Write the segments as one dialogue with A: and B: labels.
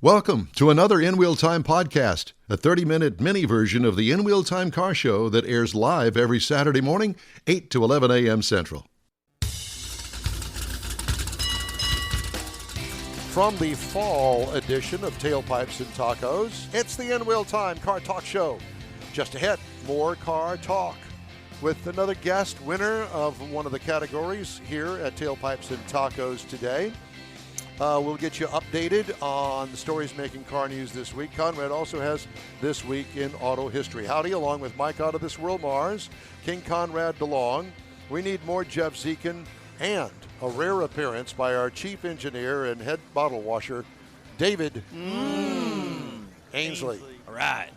A: Welcome to another In Wheel Time podcast, a 30-minute mini version of the In Wheel Time car show that airs live every Saturday morning, 8 to 11 a.m. Central.
B: From the fall edition of Tailpipes and Tacos, it's the In Wheel Time Car Talk Show. Just ahead, more car talk with another guest winner of one of the categories here at Tailpipes and Tacos today. We'll get you updated on the stories making car news this week. Konrad also has This Week in Auto History. Howdy, along with Mike Out of This World Mars, King Konrad DeLong. We need more Jeff Zekin and a rare appearance by our chief engineer and head bottle washer, David Ainsley.
C: All right.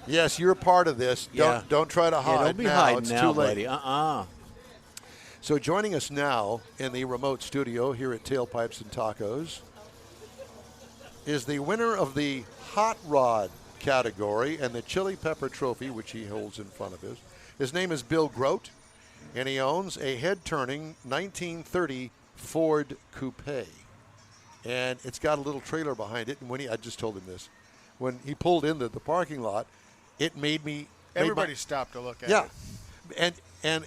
B: Yes, you're part of this.
C: Yeah.
B: Don't try to hide
C: don't be
B: now.
C: hiding
B: It's
C: now,
B: too late.
C: buddy.
B: So joining us now in the remote studio here at Tailpipes and Tacos is the winner of the Hot Rod category and the Chili Pepper Trophy, which he holds in front of his. His name is Bill Grote, and he owns a head-turning 1930 Ford Coupe. And it's got a little trailer behind it. And when I just told him this, when he pulled into the parking lot, it made me...
D: Everybody stopped to look at it.
B: Yeah, and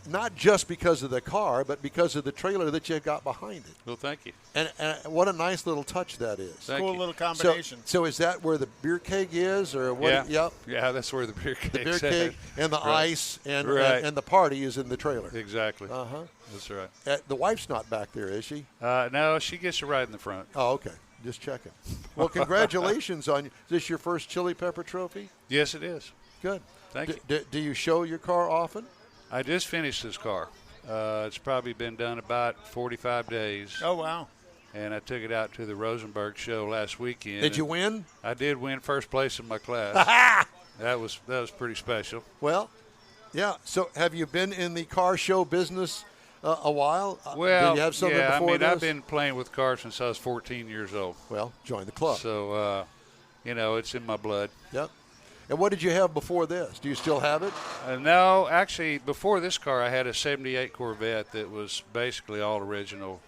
B: not just because of the car, but because of the trailer that you got behind it.
E: Well, thank you.
B: And what a nice little touch that is.
E: Thank
D: Cool
E: you.
D: little combination.
B: So is that where the beer keg is, or what?
E: Yeah.
B: Yep.
E: Yeah, that's where the beer keg
B: The beer keg and the
E: Right.
B: ice and,
E: Right.
B: and the party is in the trailer.
E: Exactly.
B: Uh-huh.
E: That's right.
B: The wife's not back there, is she?
E: No, she gets a ride in the front.
B: Oh, okay. Just checking. Well, congratulations on you. Is this your first Chili Pepper Trophy?
E: Yes, it is.
B: Good.
E: Thank
B: Do you show your car often?
E: I just finished this car. It's probably been done about 45 days.
D: Oh, wow.
E: And I took it out to the Rosenberg show last weekend.
B: Did you win?
E: I did win first place in my class. That was pretty special.
B: Well, yeah. So have you been in the car show business a while?
E: Well,
B: Did you have something
E: yeah,
B: before this?
E: I've been playing with cars since I was 14 years old.
B: Well, join the club.
E: So, it's in my blood.
B: Yep. And what did you have before this? Do you still have it?
E: No, actually, before this car, I had a 78 Corvette that was basically all original,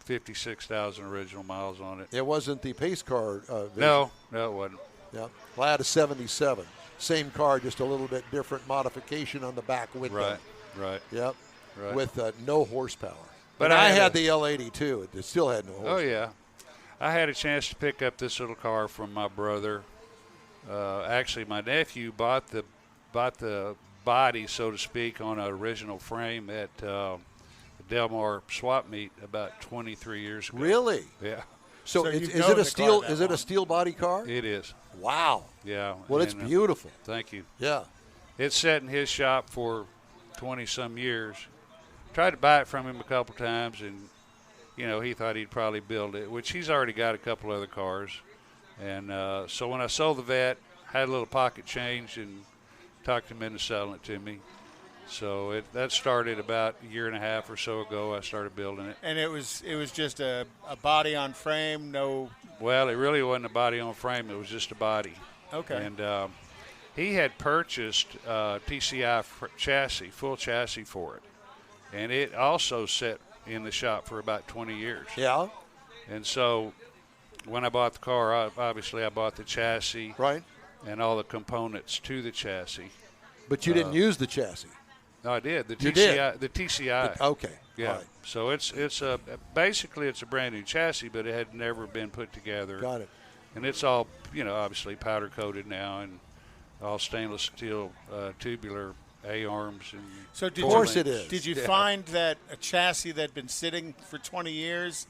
E: 56,000 original miles on it.
B: It wasn't the pace car version.
E: No, it wasn't.
B: Yeah. Well, I had a 77. Same car, just a little bit different modification on the back window.
E: Right.
B: Yep.
E: Right.
B: With no horsepower.
E: But
B: and I
E: I
B: had
E: had
B: the L82. It still had no horsepower.
E: Oh, yeah. I had a chance to pick up this little car from my brother. Actually, my nephew bought the body, so to speak, on an original frame at the Del Mar swap meet about 23 years ago.
B: Really?
E: Yeah.
B: So
D: you've
B: is it
D: known
B: a
D: the
B: steel?
D: car that
B: Is it a
D: long.
B: steel body car?
E: It is.
B: Wow.
E: Yeah.
B: Well, it's
E: And,
B: beautiful.
E: Thank you.
B: Yeah.
E: It's sat in his shop for 20-some years. Tried to buy it from him a couple times, and, he thought he'd probably build it, which he's already got a couple other cars. And so when I sold the Vet, had a little pocket change and talked him into selling it to me. So that started about a year and a half or so ago. I started building it.
D: And it was just a body on frame, no.
E: Well, it really wasn't a body on frame. It was just a body.
D: Okay.
E: And he had purchased TCI chassis, full chassis for it. And it also sat in the shop for about 20 years.
B: Yeah.
E: And so when I bought the car, I bought the chassis
B: Right.
E: and all the components to the chassis.
B: But you didn't use the chassis.
E: No, I did. The
B: You
E: TCI.
B: did?
E: The TCI.
B: Okay.
E: Yeah.
B: All right.
E: So it's basically it's a brand new chassis, but it had never been put together.
B: Got it.
E: And it's all, obviously powder coated now and all stainless steel tubular A-arms. And
D: So
B: Of course it is.
D: Did you find that a chassis that had been sitting for 20 years,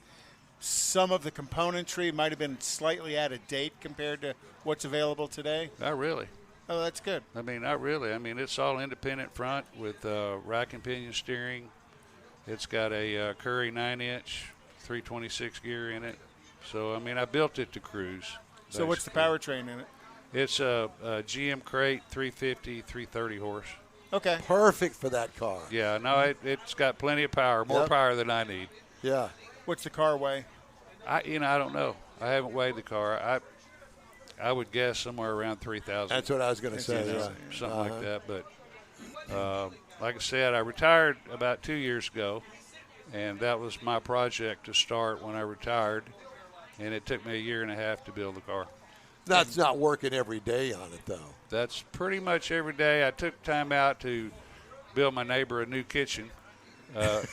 D: some of the componentry might have been slightly out of date compared to what's available today?
E: Not really.
D: Oh, that's good.
E: Not really. It's all independent front with rack and pinion steering. It's got a Curry 9-inch 326 gear in it. So, I built it to cruise.
D: So what's the
E: basically.
D: powertrain in it?
E: It's a GM Crate 350, 330 horse.
D: Okay.
B: Perfect for that car.
E: Yeah, no, it's got plenty of power, more
B: Yep.
E: power than I need.
B: Yeah.
D: What's the car weigh?
E: I don't know. I haven't weighed the car. I would guess somewhere around 3,000.
B: That's what I was going to say.
E: you know,
B: Yeah.
E: something like that. But like I said, I retired about 2 years ago, And that was my project to start when I retired. And it took me a year and a half to build the car.
B: That's not working every day on it, though.
E: That's pretty much every day. I took time out to build my neighbor a new kitchen.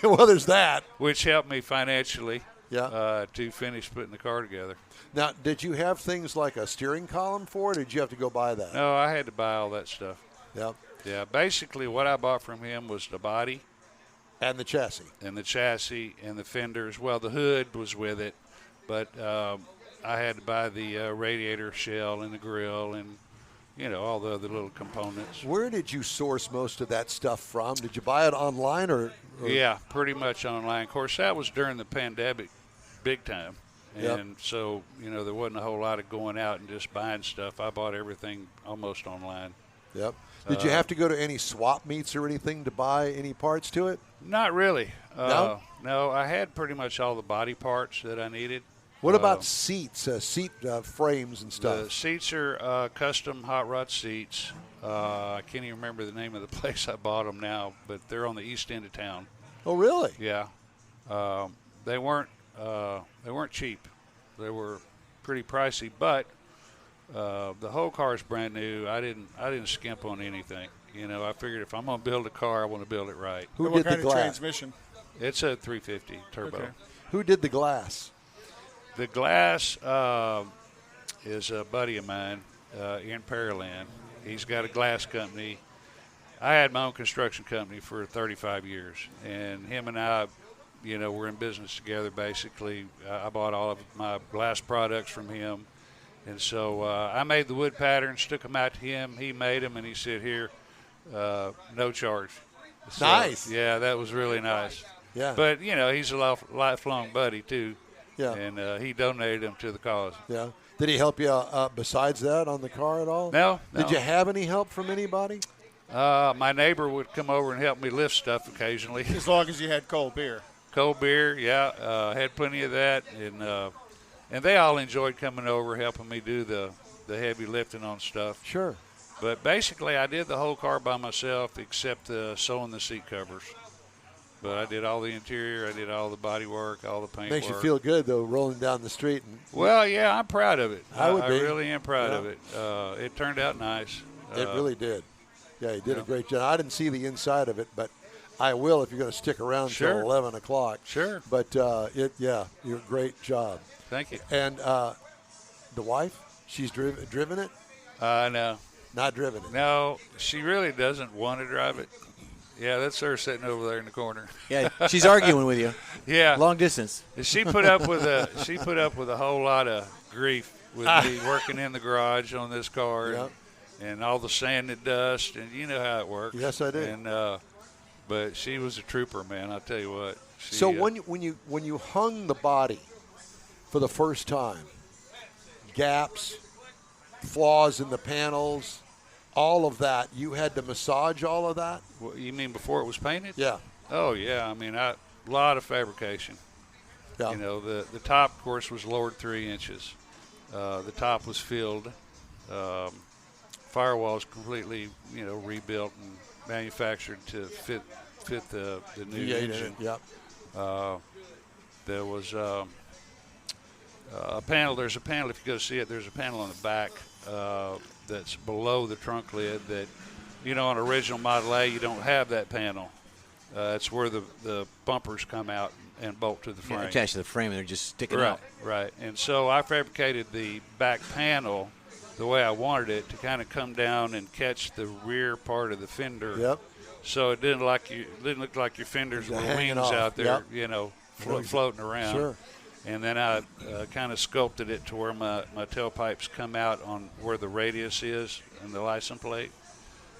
B: Well, there's that.
E: Which helped me financially
B: Yeah.
E: to finish putting the car together.
B: Now, did you have things like a steering column for it, or did you have to go buy that?
E: No, I had to buy all that stuff.
B: Yeah.
E: Yeah, basically what I bought from him was the body.
B: And the chassis.
E: And the chassis and the fenders. Well, the hood was with it, but I had to buy the radiator shell and the grill and, you know, all the other little components.
B: Where did you source most of that stuff from? Did you buy it online or?
E: Yeah, pretty much online. Of course, that was during the pandemic, big time. And so, you know, there wasn't a whole lot of going out and just buying stuff. I bought everything almost online.
B: Yep. Did you have to go to any swap meets or anything to buy any parts to it?
E: Not really.
B: No?
E: No, I had pretty much all the body parts that I needed.
B: What about seats, seat frames and stuff?
E: The seats are custom hot rod seats. I can't even remember the name of the place I bought them now, but they're on the east end of town.
B: Oh, really?
E: Yeah. They weren't cheap. They were pretty pricey, but the whole car is brand new. I didn't skimp on anything. You know, I figured if I'm going to build a car, I want to build it right.
B: Who
D: what
B: did
D: kind
B: the
D: of
B: glass?
D: transmission?
E: It's a 350 turbo.
D: Okay.
B: Who did the glass?
E: The glass is a buddy of mine in Pearland. He's got a glass company. I had my own construction company for 35 years, and him and I, you know, we're in business together basically. I bought all of my glass products from him, and so I made the wood patterns, took them out to him. He made them, and he said, "Here, no charge." So,
B: Nice.
E: Yeah, that was really nice.
B: Yeah.
E: But, you know, he's a lifelong buddy, too.
B: Yeah.
E: And he donated them to the cause.
B: Yeah. Did he help you besides that on the car at all?
E: No.
B: Did you have any help from anybody?
E: My neighbor would come over and help me lift stuff occasionally.
D: As long as you had cold beer.
E: Cold beer, yeah. Had plenty of that. And they all enjoyed coming over, helping me do the heavy lifting on stuff.
B: Sure.
E: But basically, I did the whole car by myself except sewing the seat covers. But I did all the interior, I did all the body work, all the paint
B: Makes
E: work.
B: you feel good, though, rolling down the street.
E: Well, yeah, I'm proud of it.
B: I would be.
E: really am proud of it. It turned out nice.
B: It really did. Yeah, you did a great job. I didn't see the inside of it, but I will if you're going to stick around
E: Sure.
B: till 11 o'clock.
E: Sure.
B: But, you're a great job.
E: Thank you.
B: And the wife, she's driven it?
E: No.
B: Not driven it.
E: No, she really doesn't want to drive it. Yeah, that's her sitting over there in the corner.
C: Yeah, she's arguing with you.
E: Yeah.
C: Long distance.
E: She put up with a whole lot of grief with me working in the garage on this car.
B: Yep.
E: And all the sand and dust, and you know how it works.
B: Yes, I do.
E: And but she was a trooper, man. I'll tell you what.
B: So when you hung the body for the first time, gaps, flaws in the panels, all of that, you had to massage all of that?
E: You mean before it was painted?
B: Yeah.
E: Oh yeah. I mean, a lot of fabrication.
B: Yeah.
E: You know, the top, of course, was lowered 3 inches. The top was filled. Firewalls completely, you know, rebuilt and manufactured to fit the new
B: V8
E: engine.
B: in it, yep.
E: There was a panel. There's a panel, if you go see it, there's a panel on the back that's below the trunk lid that, you know, on original Model A, you don't have that panel. It's where the bumpers come out and bolt to the frame.
C: Attached to the frame, and they're just sticking
E: Right,
C: out.
E: right. And so I fabricated the back panel the way I wanted it to kind of come down and catch the rear part of the fender.
B: Yep.
E: So it didn't look like your fenders were
B: Hanging
E: wings
B: off,
E: out there,
B: yep.
E: you know, floating around.
B: Sure.
E: And then I kind of sculpted it to where my tailpipes come out on where the radius is and the license plate.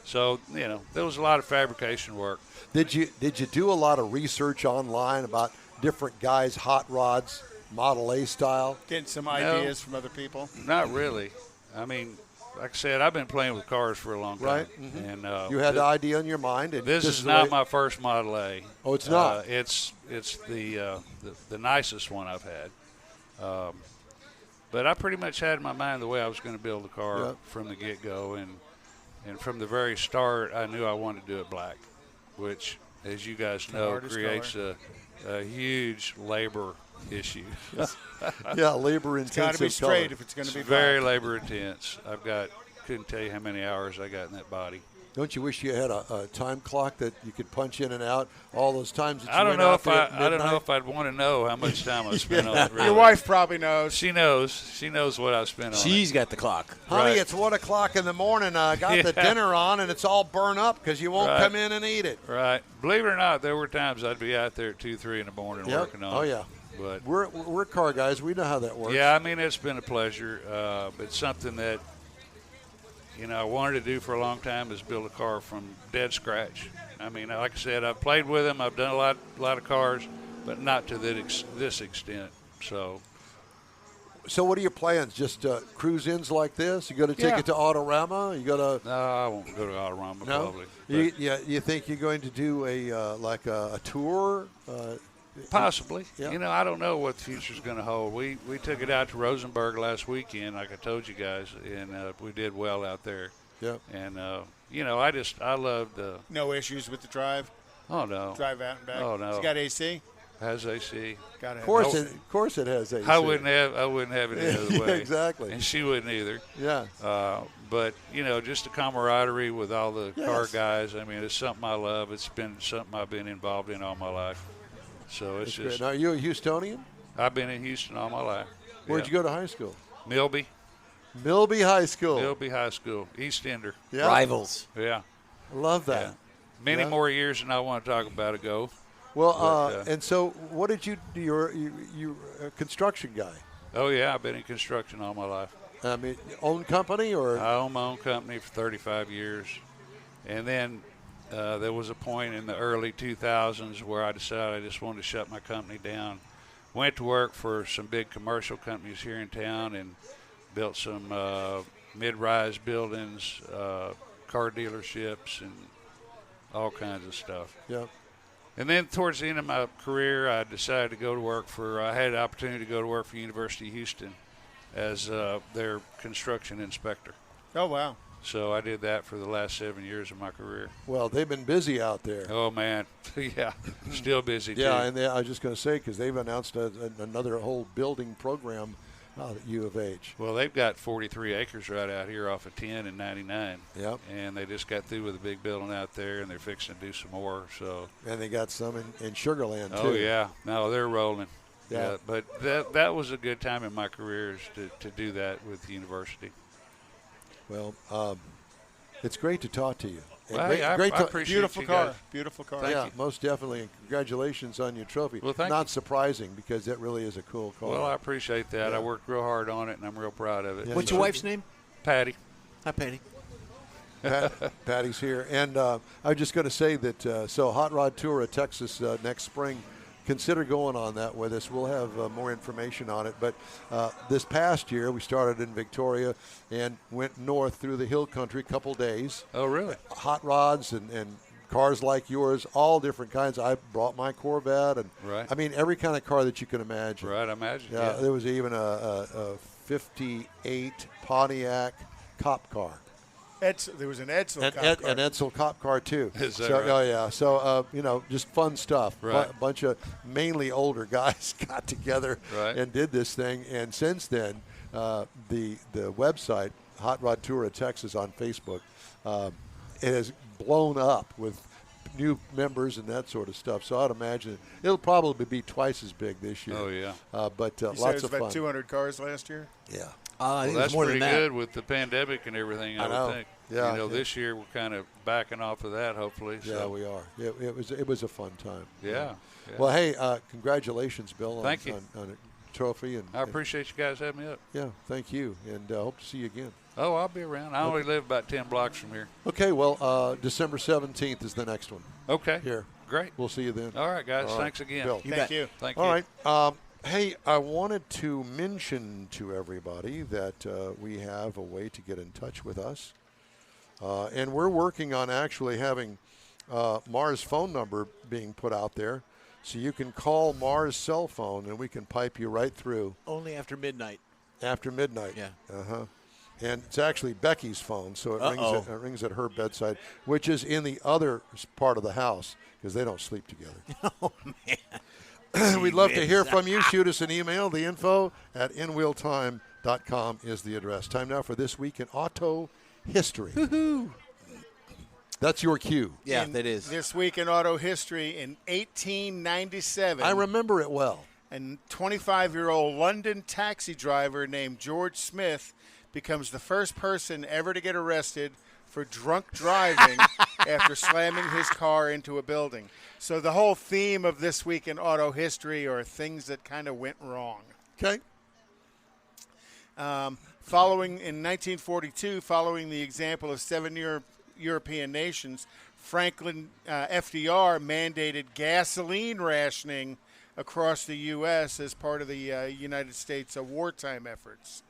E: So, you know, there was a lot of fabrication work.
B: Did you do a lot of research online about different guys' hot rods, Model A style?
D: Getting some ideas from other people.
E: Not really. I mean, like I said, I've been playing with cars for a long time.
B: Right. Mm-hmm.
E: And
B: You had the idea in your mind. And
E: this is
B: the
E: not
B: way-
E: my first Model A.
B: Oh, it's not?
E: It's the nicest one I've had. But I pretty much had in my mind the way I was going to build the car
B: Yep.
E: from the get-go. And from the very start, I knew I wanted to do it black, which, as you guys know,
D: hardest
E: creates
D: color.
E: a huge labor issue.
B: Yeah, labor intensive.
D: Got to be straight
B: color.
D: if it's going to be
E: Very
D: black.
E: labor intense. Couldn't tell you how many hours I got in that body.
B: Don't you wish you had a time clock that you could punch in and out all those times that you
E: I don't
B: went
E: know
B: out
E: if
B: there at
E: I don't know
B: midnight?
E: if I'd want to know how much time I spent on it. Really.
D: Your wife probably knows.
E: She knows. She knows what I spent on
C: She's got the clock.
B: Honey,
E: Right.
B: it's 1 o'clock in the morning. I got the
E: Yeah.
B: dinner on, and it's all burnt up because you won't
E: Right.
B: come in and eat it.
E: it. Right. Believe it or not, there were times I'd be out there at 2, 3 in the morning
B: Yep.
E: working on
B: Oh,
E: it.
B: yeah.
E: But
B: We're car guys. We know how that works.
E: yeah, I mean, it's been a pleasure. It's something that, I wanted to do for a long time, is build a car from dead scratch. I mean, like I said, I've played with them. I've done a lot of cars, but not to this extent. So,
B: So what are your plans? Just cruise-ins like this? You got to take
E: Yeah.
B: it to Autorama? You got to
E: no, I won't go to Autorama
B: no.
E: probably.
B: You think you're going to do a tour?
E: Possibly.
B: Yeah.
E: I don't know what the future's going to hold. We took it out to Rosenberg last weekend, like I told you guys, and we did well out there.
B: Yeah.
E: And I love the.
D: No issues with the drive.
E: Oh no.
D: Drive out and back.
E: Oh, no.
D: It's got AC.
E: Has AC.
D: Got it.
B: Of course it has AC.
E: I wouldn't have it any other
B: Yeah,
E: way.
B: exactly.
E: And she wouldn't either.
B: Yeah.
E: But just the camaraderie with all the car
B: Yes.
E: guys. I mean, it's something I love. It's been something I've been involved in all my life. So it's
B: That's great.
E: just.
B: Now, are you a Houstonian?
E: I've been in Houston all my life.
B: Where'd you go to high school?
E: Milby.
B: Milby High School.
E: Milby High School. East Ender.
B: Yeah.
C: Rivals.
E: Yeah.
B: I love that.
E: Yeah. Many
B: Yeah.
E: more years than I want to talk about ago.
B: Well,
E: But,
B: and so what did you do? You're a construction guy.
E: Oh yeah, I've been in construction all my life.
B: I mean, own company or?
E: I own my own company for 35 years, and then there was a point in the early 2000s where I decided I just wanted to shut my company down. Went to work for some big commercial companies here in town and built some mid-rise buildings, car dealerships, and all kinds of stuff.
B: Yeah.
E: And then towards the end of my career, I decided to go to work I had the opportunity to go to work for University of Houston as their construction inspector.
D: Oh, wow.
E: So I did that for the last 7 years of my career.
B: Well, they've been busy out there.
E: Oh, man. Yeah, still busy, too.
B: Yeah, and I was just going to say, because they've announced another whole building program at U of H.
E: Well, they've got 43 acres right out here off of 10 and 99.
B: Yep.
E: And they just got through with a big building out there, and they're fixing to do some more. So.
B: And they got some in Sugar Land, too.
E: Oh, yeah. No, they're rolling.
B: Yeah.
E: But that was a good time in my career is to do that with the university.
B: Well, it's great to talk to you. And
E: Well,
B: great,
E: hey, I
B: great to-
E: appreciate
D: Beautiful
E: you
D: car.
E: guys.
D: Beautiful car.
E: Thank
B: yeah,
E: you.
B: most definitely. And congratulations on your trophy.
E: Well, thank
B: Not
E: you.
B: surprising because that really is a cool car.
E: Well, I appreciate that.
B: Yeah.
E: I worked real hard on it, and I'm real proud of it.
B: Yeah,
C: What's
B: you
C: your
B: should
C: wife's name?
E: Patty.
C: Hi, Patty.
B: Patty's here. And I was just going to say that, so Hot Rod Tour of Texas next spring, consider going on that with us. We'll have more information on it. But this past year, we started in Victoria and went north through the hill country a couple days.
E: Oh, really?
B: Hot rods and cars like yours, all different kinds. I brought my Corvette. And
E: Right.
B: I mean, every kind of car that you can imagine.
E: Right, I imagine.
B: Yeah, there was even a 58 Pontiac cop car.
D: There was an Edsel
B: An
D: cop car.
B: Edsel cop car too.
E: Is that
B: so,
E: right?
B: Oh yeah. So just fun stuff.
E: Right.
B: A bunch of mainly older guys got together
E: Right.
B: and did this thing. And since then, the website Hot Rod Tour of Texas on Facebook, it has blown up with new members and that sort of stuff. So I'd imagine it'll probably be twice as big this year.
E: Oh, yeah.
B: But
D: You said
B: lots
D: it was
B: of
D: about
B: fun.
D: 200 cars last year.
B: Yeah.
C: I
E: Well,
C: think it was
E: that's
C: more
E: pretty
C: than that.
E: good with the pandemic and everything, I
B: I know.
E: would think.
B: Yeah, yeah.
E: This year we're kind of backing off of that, hopefully.
B: Yeah,
E: So.
B: we are. It was a fun time.
E: Yeah. Yeah.
B: Well, hey, congratulations, Bill,
E: Thank you.
B: on a trophy. And
E: I appreciate you guys having me up.
B: yeah, thank you, and hope to see you again.
E: Oh, I'll be around. I only live about 10 blocks from here.
B: Okay, well, December 17th is the next one.
E: Okay.
B: Here,
E: Great.
B: we'll see you then.
E: All right, guys.
B: All right.
E: Thanks again.
B: Bill.
C: You
D: Thank
C: bet.
D: you.
E: Thank
B: All
E: you.
B: right. Hey, I wanted to mention to everybody that we have a way to get in touch with us. And we're working on actually having Mars' phone number being put out there. So you can call Mars' cell phone and we can pipe you right through
C: Only after midnight.
B: after midnight.
C: Yeah.
B: Uh-huh. And it's actually Becky's phone, so it rings at her bedside, which is in the other part of the house because they don't sleep together.
C: Oh, man.
B: We'd love to hear from you. Shoot us an email. The info at inwheeltime.com is the address. Time now for This Week in Auto History.
C: Woohoo!
B: That's your cue.
C: Yeah, that is.
D: This Week in Auto History in 1897.
B: I remember it well.
D: A 25-year-old London taxi driver named George Smith becomes the first person ever to get arrested for drunk driving after slamming his car into a building. So the whole theme of This Week in Auto History are things that kind of went wrong.
B: Okay.
D: Following in 1942, following the example of 7 European nations, Franklin FDR mandated gasoline rationing across the U.S. as part of the United States wartime efforts.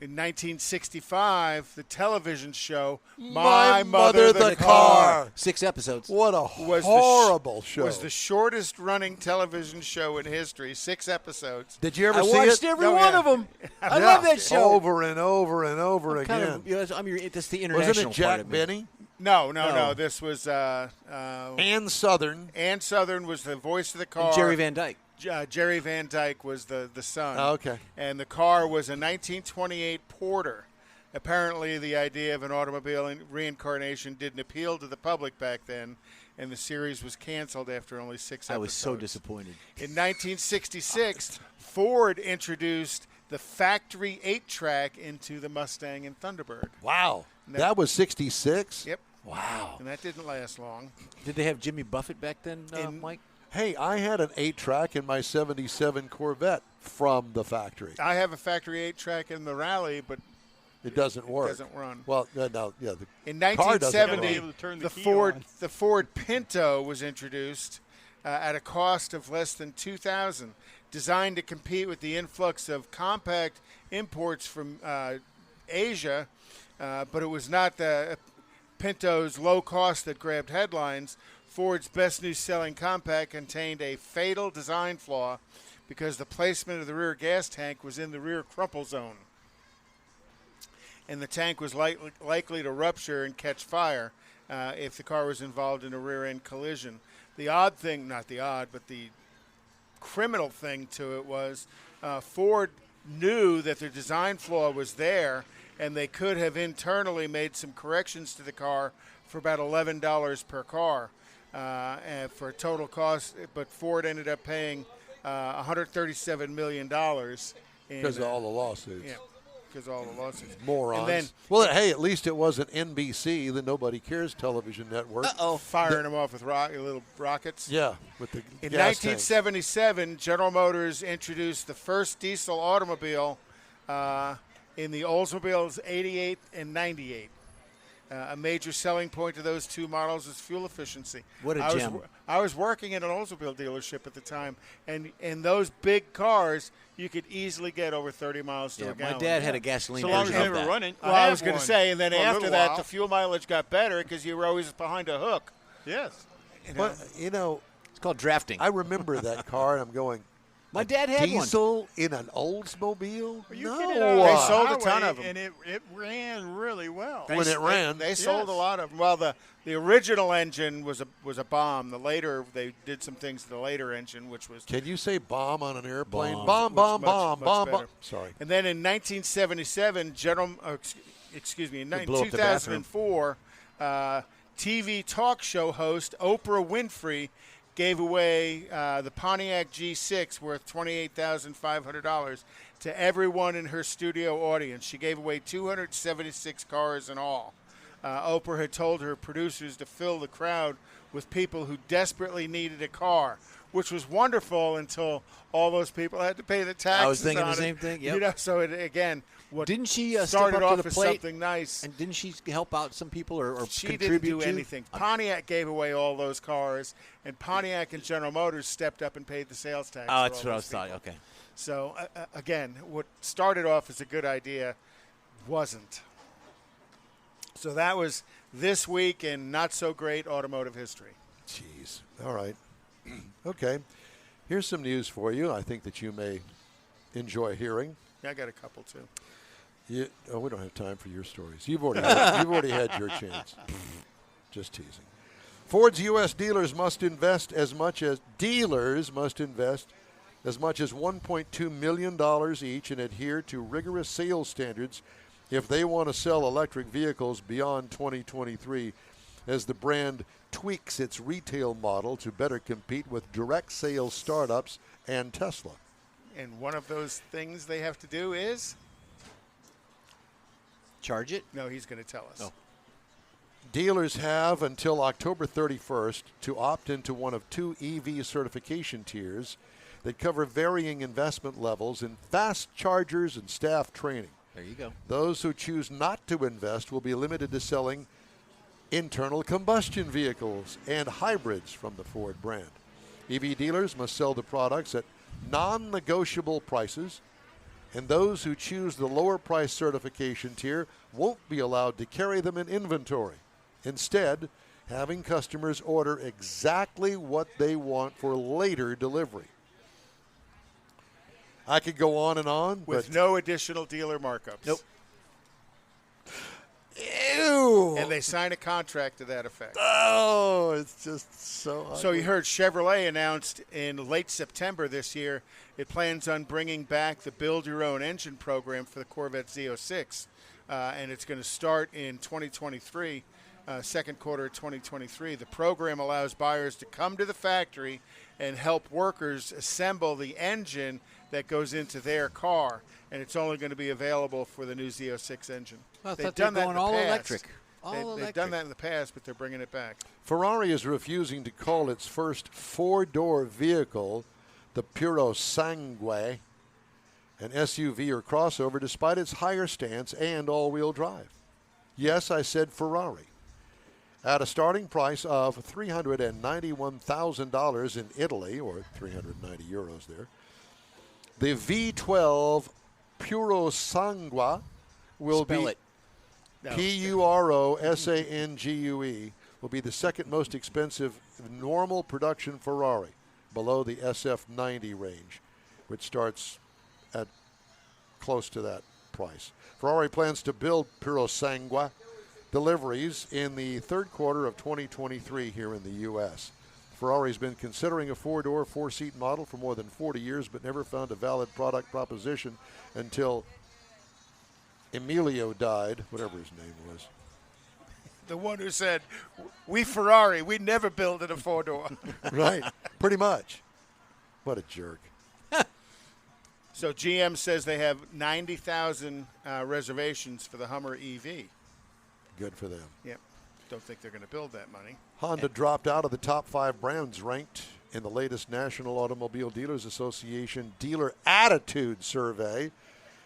D: In 1965, the television show My Mother the Car
C: 6 episodes.
B: What a
D: was
B: horrible show.
D: Was the shortest running television show in history, 6 episodes.
B: Did you ever
C: I
B: see
C: watched
B: it?
C: every
D: Oh,
C: one
D: yeah.
C: of them. I
B: Yeah.
C: love that show.
B: Over and over and over again.
C: That's the international
B: Wasn't it
C: part
B: Jack
C: of me.
B: Benny?
D: No. This was
B: Ann Southern.
D: Ann Southern was the voice of the car.
C: And Jerry Van Dyke.
D: Jerry Van Dyke was the son.
B: Oh, okay.
D: And the car was a 1928 Porter. Apparently, the idea of an automobile reincarnation didn't appeal to the public back then, and the series was canceled after only 6 episodes.
C: I was so disappointed.
D: In 1966, Ford introduced the factory 8-track into the Mustang and Thunderbird.
B: Wow.
D: No.
B: That was 66?
D: Yep.
B: Wow.
D: And that didn't last long.
C: Did they have Jimmy Buffett back then, Mike?
B: Hey, I had an 8-track in my 77 Corvette from the factory.
D: I have a factory 8-track in the Rally, but
B: It doesn't work.
D: it doesn't run.
B: Well, no, yeah.
D: In
B: car doesn't
D: 1970,
B: run.
D: the Ford Pinto was introduced at a cost of less than $2,000, designed to compete with the influx of compact imports from Asia, but it was not the Pinto's low cost that grabbed headlines. Ford's best new-selling compact contained a fatal design flaw because the placement of the rear gas tank was in the rear crumple zone, and the tank was likely to rupture and catch fire if the car was involved in a rear-end collision. The odd thing, not the odd, but the criminal thing to it was Ford knew that their design flaw was there, and they could have internally made some corrections to the car for about $11 per car and for a total cost, but Ford ended up paying $137 million.
B: Because of all the lawsuits.
D: Yeah. Because all the lawsuits.
B: Morons.
D: And then,
B: well, hey, at least it wasn't NBC, the Nobody Cares television network.
D: firing them off with little rockets.
B: Yeah, with the
D: In
B: gas tanks.
D: 1977, General Motors introduced the first diesel automobile in the Oldsmobiles 88 and 98. A major selling point of those two models is fuel efficiency.
C: What a gem.
D: I was working at an Oldsmobile dealership at the time, and in those big cars, you could easily get over 30 miles to a gallon.
C: My dad had a gasoline
F: So long as
C: version
F: you
C: of
F: never
C: that.
F: run it.
D: Well, I
F: have
D: was going to
F: one
D: say, and then
F: for a
D: after
F: little
D: that,
F: while.
D: the fuel mileage got better because you were always behind a hook.
F: Yes.
B: But,
C: It's called drafting.
B: I remember that car, and I'm going,
C: My dad had one.
B: diesel in an Oldsmobile?
F: You
B: No.
F: get it out
D: They
F: on the
D: sold a ton
F: highway,
D: of 'em.
F: and it ran really well.
B: When it ran.
D: They sold a
F: Yes.
D: lot of them. Well, the original engine was a bomb. The later, they did some things to the later engine, which was
B: Can you say bomb on an airplane?
C: Bomb.
B: Bomb,
D: much
B: bomb.
D: better.
B: Sorry.
D: And then in 1977, in
C: They blew up the bathroom.
D: 2004, TV talk show host Oprah Winfrey gave away the Pontiac G6 worth $28,500 to everyone in her studio audience. She gave away 276 cars in all. Oprah had told her producers to fill the crowd with people who desperately needed a car, which was wonderful until all those people had to pay the taxes.
C: I was thinking the
D: on
C: same
D: it.
C: thing,
D: You
C: yep.
D: know, so again, what
C: Didn't she step
D: started
C: up
D: off
C: to the
D: as
C: plate?
D: something nice.
C: And didn't she help out some people or
D: She
C: contribute
D: didn't do
C: to?
D: anything. Pontiac gave away all those cars, and Pontiac and General Motors stepped up and paid the sales tax.
C: Oh,
D: for
C: that's
D: all
C: what I
D: those
C: was thought.
D: people.
C: Okay.
D: So, again, what started off as a good idea wasn't. So that was this week in not-so-great automotive history.
B: Jeez. All right. Okay. Here's some news for you I think that you may enjoy hearing.
D: Yeah, I got a couple, too.
B: We don't have time for your stories. You've already had your chance. Just teasing. Ford's U.S. dealers must invest as much as $1.2 million each and adhere to rigorous sales standards if they want to sell electric vehicles beyond 2023, as the brand tweaks its retail model to better compete with direct sales startups and Tesla.
D: And one of those things they have to do is?
C: Charge it?
D: No, he's going to tell us.
C: Oh.
B: Dealers have until October 31st to opt into one of two EV certification tiers that cover varying investment levels in fast chargers and staff training.
C: There you go.
B: Those who choose not to invest will be limited to selling internal combustion vehicles and hybrids from the Ford brand. EV dealers must sell the products at non-negotiable prices, and those who choose the lower price certification tier won't be allowed to carry them in inventory. Instead, having customers order exactly what they want for later delivery. I could go on and on.
D: With no additional dealer markups.
C: Nope.
B: Ew.
D: And they sign a contract to that effect.
B: Oh, it's just so ugly.
D: So you heard Chevrolet announced in late September this year it plans on bringing back the build-your-own-engine program for the Corvette Z06, and it's going to start in 2023, second quarter of 2023. The program allows buyers to come to the factory and help workers assemble the engine that goes into their car, and it's only going to be available for the new Z06 engine.
C: Well, I
D: They've
C: thought they were
D: done that in
C: going
D: the
C: all
D: past.
C: electric.
D: They've done that in the past, but they're bringing it back.
B: Ferrari is refusing to call its first four-door vehicle the Puro Sangue, an SUV or crossover, despite its higher stance and all-wheel drive. Yes, I said Ferrari. At a starting price of $391,000 in Italy, or 390 euros there, the V12 Puro Sangue will
C: Spell
B: be
C: it.
D: No.
B: Purosangue will be the second most expensive normal production Ferrari, below the SF90 range, which starts at close to that price. Ferrari plans to build Puro Sangue deliveries in the third quarter of 2023 here in the U.S. Ferrari's been considering a four-door, four-seat model for more than 40 years, but never found a valid product proposition until Emilio died, whatever his name was.
D: The one who said, we Ferrari, we never build in a four-door.
B: Right, pretty much. What a jerk.
D: So GM says they have 90,000 reservations for the Hummer EV.
B: Good for them.
D: Yep. Don't think they're going to build that money.
B: Honda dropped out of the top 5 brands ranked in the latest National Automobile Dealers Association Dealer Attitude Survey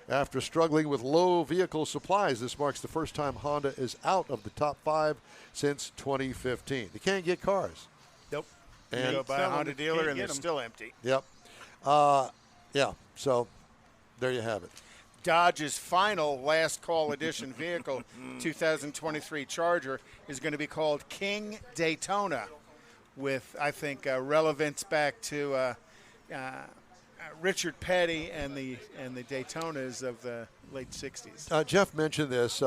B: after struggling with low vehicle supplies. This marks the first time Honda is out of the top 5 since 2015. They can't get cars.
D: Nope.
B: And
D: You go buy a Honda dealer
F: can't
D: and they're
F: get 'em.
D: still empty.
B: Yep. Yeah, so there you have it.
D: Dodge's final last call edition vehicle, 2023 Charger, is going to be called King Daytona, with, I think, relevance back to Richard Petty and the Daytonas of the late 60s.
B: Jeff mentioned this.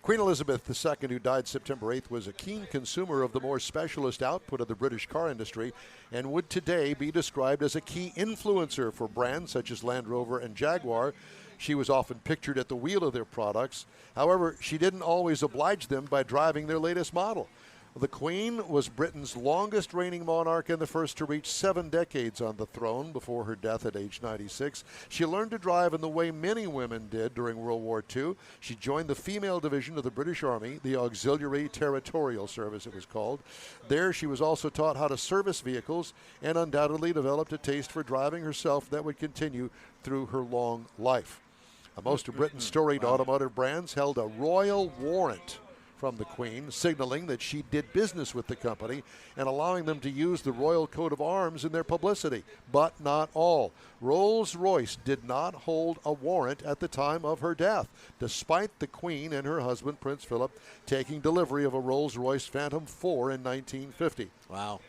B: Queen Elizabeth II, who died September 8th, was a keen consumer of the more specialist output of the British car industry and would today be described as a key influencer for brands such as Land Rover and Jaguar. She was often pictured at the wheel of their products. However, she didn't always oblige them by driving their latest model. The Queen was Britain's longest reigning monarch and the first to reach 7 decades on the throne before her death at age 96. She learned to drive in the way many women did during World War II. She joined the female division of the British Army, the Auxiliary Territorial Service it was called. There she was also taught how to service vehicles and undoubtedly developed a taste for driving herself that would continue through her long life. Most of Britain's storied automotive brands held a royal warrant from the Queen, signaling that she did business with the company and allowing them to use the royal coat of arms in their publicity. But not all. Rolls-Royce did not hold a warrant at the time of her death, despite the Queen and her husband, Prince Philip, taking delivery of a Rolls-Royce Phantom 4 in 1950.
C: Wow.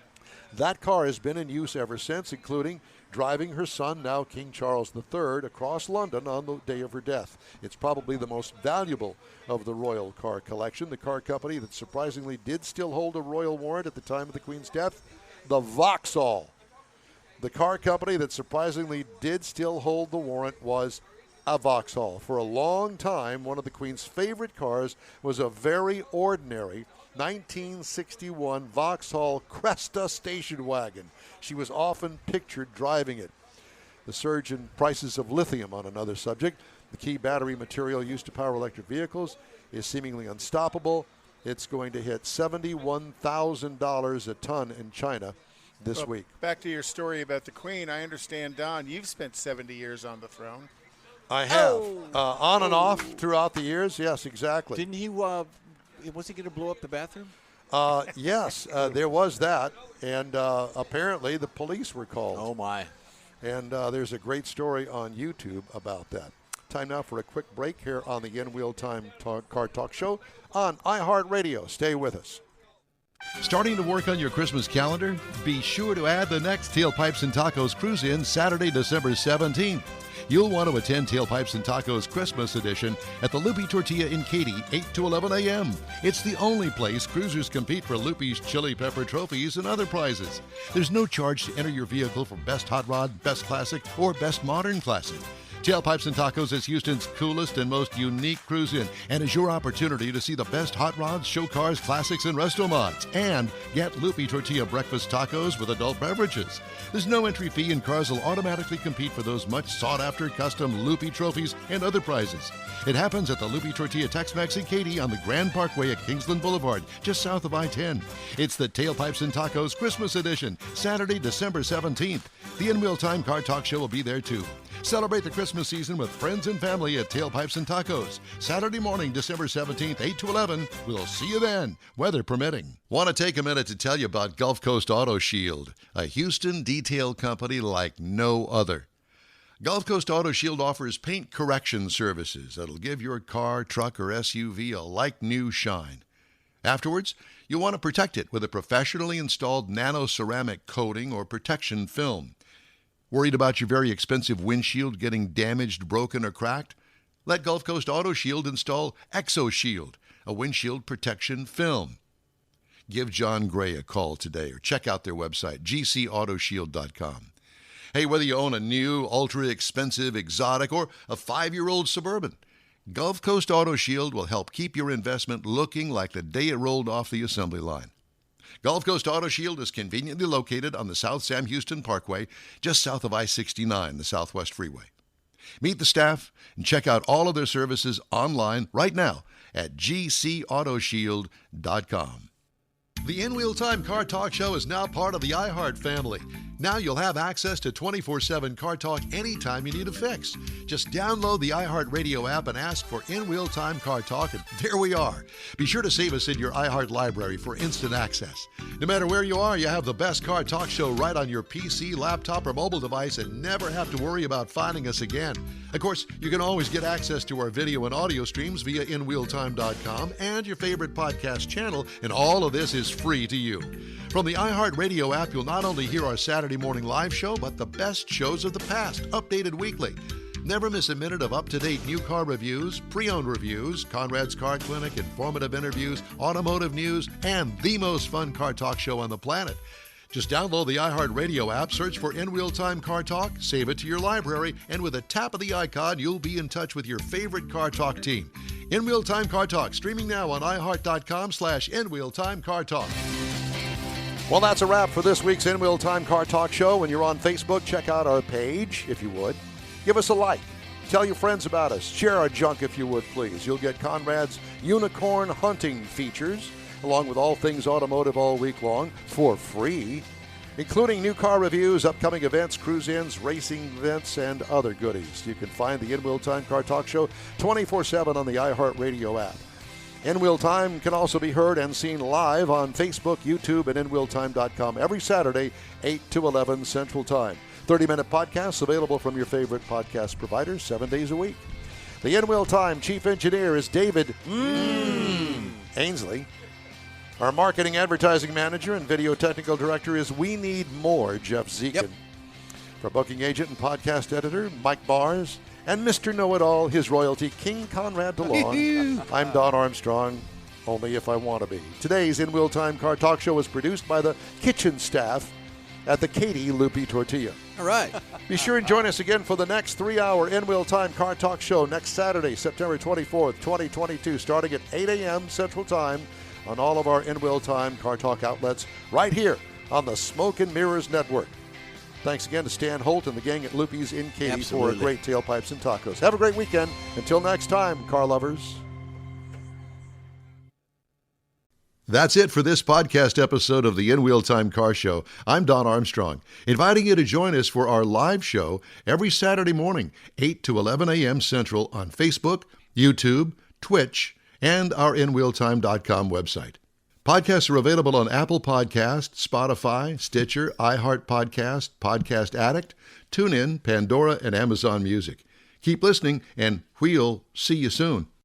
B: That car has been in use ever since, including driving her son, now King Charles III, across London on the day of her death. It's probably the most valuable of the royal car collection. The car company that surprisingly did still hold a royal warrant at the time of the Queen's death, the Vauxhall. The car company that surprisingly did still hold the warrant was a Vauxhall. For a long time, one of the Queen's favorite cars was a very ordinary 1961 Vauxhall Cresta station wagon. She was often pictured driving it. The surge in prices of lithium on another subject. The key battery material used to power electric vehicles is seemingly unstoppable. It's going to hit $71,000 a ton in China this week.
D: Back to your story about the Queen. I understand, Don, you've spent 70 years on the throne.
B: I have. On and off throughout the years. Yes, exactly.
C: Didn't he, was he going to blow up the bathroom?
B: Yes, there was that. And apparently the police were called.
C: Oh, my.
B: And there's a great story on YouTube about that. Time now for a quick break here on the In-Wheel Time Car Talk Show on iHeart Radio. Stay with us.
A: Starting to work on your Christmas calendar? Be sure to add the next Tailpipes and Tacos Cruise-In Saturday, December 17th. You'll want to attend Tailpipes and Tacos Christmas Edition at the Loopy Tortilla in Katy, 8 to 11 a.m. It's the only place cruisers compete for Loopy's Chili Pepper trophies and other prizes. There's no charge to enter your vehicle for Best Hot Rod, Best Classic, or Best Modern Classic. Tailpipes and Tacos is Houston's coolest and most unique cruise-in and is your opportunity to see the best hot rods, show cars, classics, and resto mods. And get Loopy Tortilla breakfast tacos with adult beverages. There's no entry fee and cars will automatically compete for those much sought-after custom Loopy trophies and other prizes. It happens at the Loopy Tortilla Tex-Mex in Katy on the Grand Parkway at Kingsland Boulevard, just south of I-10. It's the Tailpipes and Tacos Christmas Edition, Saturday, December 17th. The In-Wheel Time Car Talk Show will be there too. Celebrate the Christmas season with friends and family at Tailpipes and Tacos. Saturday morning, December 17th, 8 to 11. We'll see you then, weather permitting. Want to take a minute to tell you about Gulf Coast Auto Shield, a Houston detail company like no other. Gulf Coast Auto Shield offers paint correction services that'll give your car, truck, or SUV a like-new shine. Afterwards, you'll want to protect it with a professionally installed nano-ceramic coating or protection film. Worried about your very expensive windshield getting damaged, broken, or cracked? Let Gulf Coast Auto Shield install ExoShield, a windshield protection film. Give John Gray a call today or check out their website, gcautoshield.com. Hey, whether you own a new, ultra-expensive, exotic, or a 5-year-old Suburban, Gulf Coast Auto Shield will help keep your investment looking like the day it rolled off the assembly line. Gulf Coast Auto Shield is conveniently located on the South Sam Houston Parkway, just south of I-69, the Southwest Freeway. Meet the staff and check out all of their services online right now at gcautoshield.com. The In-Wheel Time Car Talk Show is now part of the iHeart family. Now you'll have access to 24/7 Car Talk anytime you need a fix. Just download the iHeart Radio app and ask for In-Wheel Time Car Talk, and there we are. Be sure to save us in your iHeart library for instant access. No matter where you are, you have the best Car Talk Show right on your PC, laptop, or mobile device and never have to worry about finding us again. Of course, you can always get access to our video and audio streams via InWheelTime.com and your favorite podcast channel, and all of this is free to you. From the iHeart Radio app, you'll not only hear our Saturday morning live show, but the best shows of the past, updated weekly. Never miss a minute of up-to-date new car reviews, pre-owned reviews, Konrad's Car Clinic, informative interviews, automotive news, and the most fun car talk show on the planet. Just download the iHeart Radio app, search for In-Wheel Time Car Talk, save it to your library, and with a tap of the icon, you'll be in touch with your favorite Car Talk team. In-Wheel Time Car Talk, streaming now on iHeart.com/In-Wheel Time Car Talk.
B: Well, that's a wrap for this week's In-Wheel Time Car Talk Show. When you're on Facebook, check out our page, if you would. Give us a like. Tell your friends about us. Share our junk, if you would, please. You'll get Konrad's unicorn hunting features, along with all things automotive all week long, for free, including new car reviews, upcoming events, cruise-ins, racing events, and other goodies. You can find the In-Wheel Time Car Talk Show 24/7 on the iHeart Radio app. In-Wheel Time can also be heard and seen live on Facebook, YouTube, and InWheelTime.com every Saturday, 8 to 11 Central Time. 30-minute podcasts available from your favorite podcast providers 7 days a week. The In-Wheel Time Chief Engineer is David Ainsley. Our marketing advertising manager and video technical director is We Need More, Jeff Zekin.
C: Yep.
B: For booking agent and podcast editor, Mike Bars, and Mr. Know-It-All, his royalty, King Konrad DeLong, I'm Don Armstrong, only if I want to be. Today's In Wheel Time Car Talk Show was produced by the kitchen staff at the Katie Lupi Tortilla.
C: All right.
B: Be sure and join us again for the next 3-hour In Wheel Time Car Talk Show next Saturday, September 24th, 2022, starting at 8 a.m. Central Time on all of our In Wheel Time Car Talk outlets right here on the Smoke and Mirrors Network. Thanks again to Stan Holt and the gang at Lupi's in Katy
C: Absolutely.
B: for great tailpipes and tacos. Have a great weekend. Until next time, car lovers.
A: That's it for this podcast episode of the In Wheel Time Car Show. I'm Don Armstrong, inviting you to join us for our live show every Saturday morning, 8 to 11 a.m. Central on Facebook, YouTube, Twitch, and our InWheelTime.com website. Podcasts are available on Apple Podcasts, Spotify, Stitcher, iHeart Podcast, Podcast Addict, TuneIn, Pandora, and Amazon Music. Keep listening, and we'll see you soon.